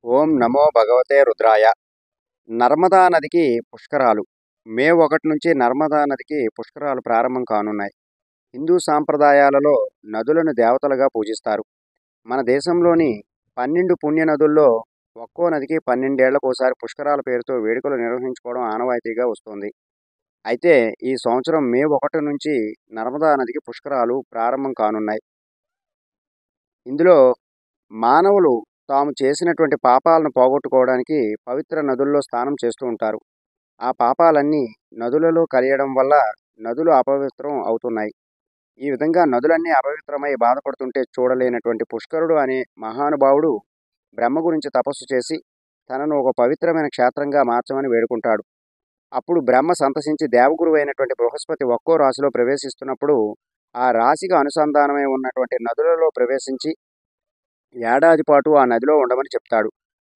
ఓం నమో భగవతే రుద్రాయ. నర్మదా నదికి పుష్కరాలు. మే 1 నుంచి నర్మదా నదికి పుష్కరాలు ప్రారంభం కానున్నాయి. హిందూ సాంప్రదాయాలలో నదులను దేవతలుగా పూజిస్తారు. మన దేశంలోని 12 పుణ్య నదుల్లో ఒక్కో నదికి 12 ఏళ్లకోసారి పుష్కరాల పేరుతో వేడుకలు నిర్వహించుకోవడం ఆనవాయితీగా వస్తుంది. అయితే ఈ సంవత్సరం మే 1 నుంచి నర్మదా నదికి పుష్కరాలు ప్రారంభం కానున్నాయి. ఇందులో మానవులు తాము చేసినటువంటి పాపాలను పోగొట్టుకోవడానికి పవిత్ర నదుల్లో స్నానం చేస్తూ ఉంటారు. ఆ పాపాలన్నీ నదులలో కలియడం వల్ల నదులు అపవిత్రం అవుతున్నాయి. ఈ విధంగా నదులన్నీ అపవిత్రమై బాధపడుతుంటే చూడలేనటువంటి పుష్కరుడు అనే మహానుభావుడు బ్రహ్మ గురించి తపస్సు చేసి తనను ఒక పవిత్రమైన క్షేత్రంగా మార్చమని వేడుకుంటాడు. అప్పుడు బ్రహ్మ సంతసించి దేవగురువు అయినటువంటి బృహస్పతి ఒక్కో రాశిలో ప్రవేశిస్తున్నప్పుడు ఆ రాశికి అనుసంధానమై ఉన్నటువంటి నదులలో ప్రవేశించి ఏడాది పాటు ఆ నదిలో ఉండమని చెప్తాడు.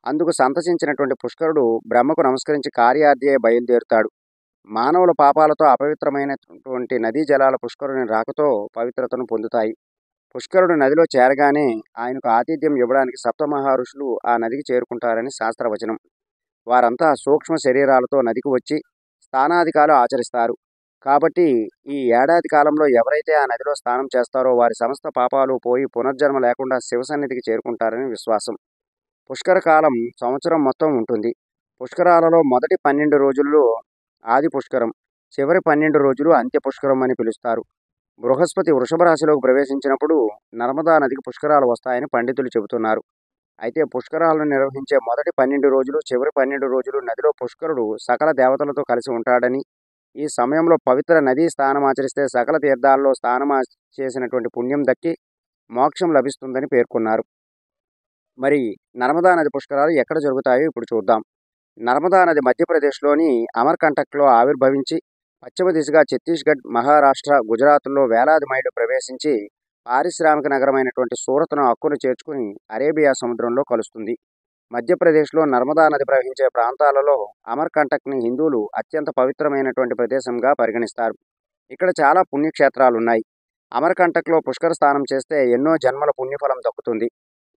అందుకు సంతసించినటువంటి పుష్కరుడు బ్రహ్మకు నమస్కరించి కార్యార్థి అయి బయలుదేరుతాడు. మానవుల పాపాలతో అపవిత్రమైనటువంటి నదీ జలాల పుష్కరుని రాకతో పవిత్రతను పొందుతాయి. పుష్కరుడు నదిలో చేరగానే ఆయనకు ఆతిథ్యం ఇవ్వడానికి సప్తమహా ఋషులు ఆ నదికి చేరుకుంటారని శాస్త్రవచనం. వారంతా సూక్ష్మ శరీరాలతో నదికి వచ్చి స్నానాధికాలు ఆచరిస్తారు. కాబట్టి ఈ ఏడాది కాలంలో ఎవరైతే ఆ నదిలో స్నానం చేస్తారో వారి సమస్త పాపాలు పోయి పునర్జన్మ లేకుండా శివసన్నిధికి చేరుకుంటారని విశ్వాసం. పుష్కర కాలం సంవత్సరం మొత్తం ఉంటుంది. పుష్కరాలలో మొదటి 12 రోజుల్లో ఆది పుష్కరం, చివరి 12 రోజులు అంత్య పుష్కరం అని పిలుస్తారు. బృహస్పతి వృషభ రాశిలోకి ప్రవేశించినప్పుడు నర్మదా నదికి పుష్కరాలు వస్తాయని పండితులు చెబుతున్నారు. అయితే పుష్కరాలను నిర్వహించే మొదటి 12 రోజులు, చివరి 12 రోజులు నదిలో పుష్కరుడు సకల దేవతలతో కలిసి ఉంటాడని, ఈ సమయంలో పవిత్ర నదీ స్నానం ఆచరిస్తే సకల తీర్థాల్లో స్నానం చేసినటువంటి పుణ్యం దక్కి మోక్షం లభిస్తుందని పేర్కొన్నారు. మరి నర్మదా నది పుష్కరాలు ఎక్కడ జరుగుతాయో ఇప్పుడు చూద్దాం. నర్మదా నది మధ్యప్రదేశ్లోని అమర్కంటక్లో ఆవిర్భవించి పశ్చిమ దిశగా ఛత్తీస్గఢ్, మహారాష్ట్ర, గుజరాత్లో వేలాది మైళ్ళు ప్రవేశించి పారిశ్రామిక నగరమైనటువంటి సూరత్ను హక్కును చేర్చుకుని అరేబియా సముద్రంలో కలుస్తుంది. మధ్యప్రదేశ్లో నర్మదా నది ప్రవహించే ప్రాంతాలలో అమర్కంటక్ని హిందువులు అత్యంత పవిత్రమైనటువంటి ప్రదేశంగా పరిగణిస్తారు. ఇక్కడ చాలా పుణ్యక్షేత్రాలున్నాయి. అమర్కంటక్లో పుష్కర స్నానం చేస్తే ఎన్నో జన్మల పుణ్యఫలం దక్కుతుంది.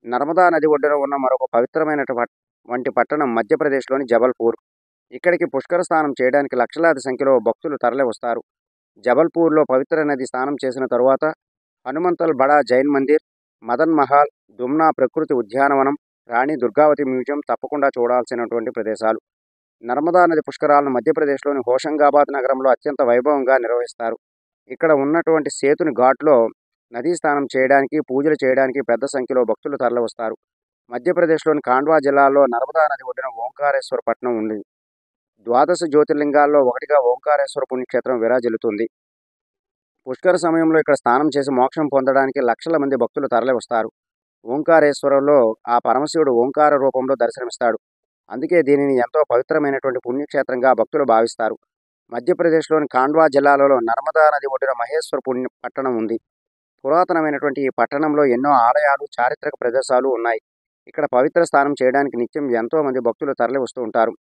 నర్మదా నది ఒడ్డున ఉన్న మరొక పవిత్రమైనటువంటి పట్టణం మధ్యప్రదేశ్లోని జబల్పూర్. ఇక్కడికి పుష్కర స్నానం చేయడానికి లక్షలాది సంఖ్యలో భక్తులు తరలి వస్తారు. జబల్పూర్లో పవిత్ర నది స్నానం చేసిన తరువాత హనుమంతల్ బడా జైన్ మందిర్, మదన్ మహల్, దుమ్నా ప్రకృతి ఉద్యానవనం, రాణి దుర్గావతి మ్యూజియం తప్పకుండా చూడాల్సినటువంటి ప్రదేశాలు. నర్మదా నది పుష్కరాలను మధ్యప్రదేశ్లోని హోషంగాబాద్ నగరంలో అత్యంత వైభవంగా నిర్వహిస్తారు. ఇక్కడ ఉన్నటువంటి సేతుని ఘాట్లో నదీ స్నానం చేయడానికి, పూజలు చేయడానికి పెద్ద సంఖ్యలో భక్తులు తరలివస్తారు. మధ్యప్రదేశ్లోని ఖాండ్వా జిల్లాలో నర్మదా నది ఒడ్డున ఓంకారేశ్వర పట్టణం ఉంది. ద్వాదశ జ్యోతిర్లింగాల్లో ఒకటిగా ఓంకారేశ్వర పుణ్యక్షేత్రం విరాజిల్లుతుంది. పుష్కర సమయంలో ఇక్కడ స్నానం చేసి మోక్షం పొందడానికి లక్షల మంది భక్తులు తరలివస్తారు. ఓంకారేశ్వరంలో ఆ పరమశివుడు ఓంకార రూపంలో దర్శనమిస్తాడు. అందుకే దీనిని ఎంతో పవిత్రమైనటువంటి పుణ్యక్షేత్రంగా భక్తులు భావిస్తారు. మధ్యప్రదేశ్లోని ఖాండ్వా జిల్లాలో నర్మదా నది ఒడ్డున మహేశ్వర పట్టణం ఉంది. పురాతనమైనటువంటి ఈ పట్టణంలో ఎన్నో ఆలయాలు, చారిత్రక ప్రదేశాలు ఉన్నాయి. ఇక్కడ పవిత్ర స్నానం చేయడానికి నిత్యం ఎంతో మంది భక్తులు తరలి వస్తూ ఉంటారు.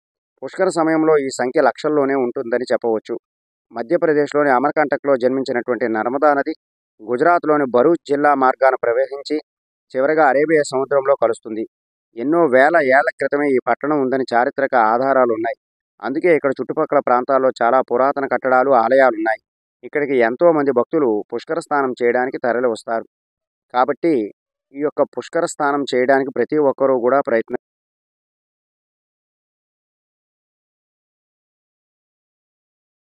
పుష్కర సమయంలో ఈ సంఖ్య లక్షల్లోనే ఉంటుందని చెప్పవచ్చు. మధ్యప్రదేశ్లోని అమర్కంటక్లో జన్మించినటువంటి నర్మదా నది గుజరాత్లోని భరూచ్ జిల్లా మార్గాన ప్రవేశించి చివరగా అరేబియా సముద్రంలో కలుస్తుంది. ఎన్నో వేల ఏళ్ల క్రితమే ఈ పట్టణం ఉందని చారిత్రక ఆధారాలు ఉన్నాయి. అందుకే ఇక్కడ చుట్టుపక్కల ప్రాంతాల్లో చాలా పురాతన కట్టడాలు, ఆలయాలున్నాయి. ఇక్కడికి ఎంతో మంది భక్తులు పుష్కర స్నానం చేయడానికి తరలి వస్తారు. కాబట్టి ఈ యొక్క పుష్కర స్నానం చేయడానికి ప్రతి ఒక్కరూ కూడా